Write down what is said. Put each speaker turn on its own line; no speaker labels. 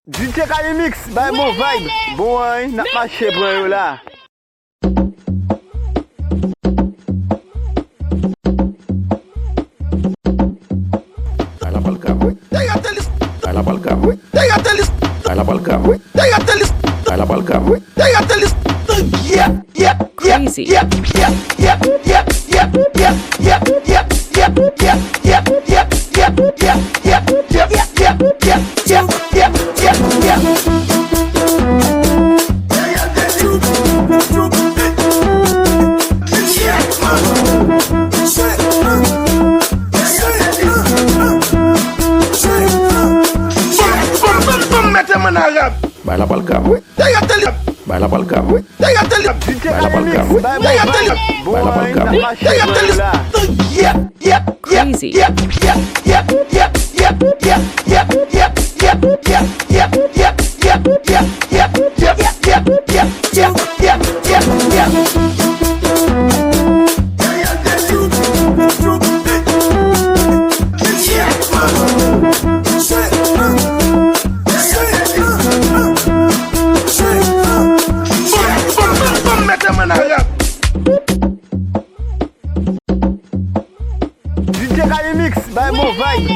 DJ Remix, by mon vibe. Bon, n'a pas chez Broyo là.
La balcam. La balcam. La balcam. La balcam.
Crazy.
By la balcam. By la balcam.
DJ Remix, by mon vibe. Bon, n'a pas chez Broyo là.
Crazy.
DJ Remix, by mon vibe.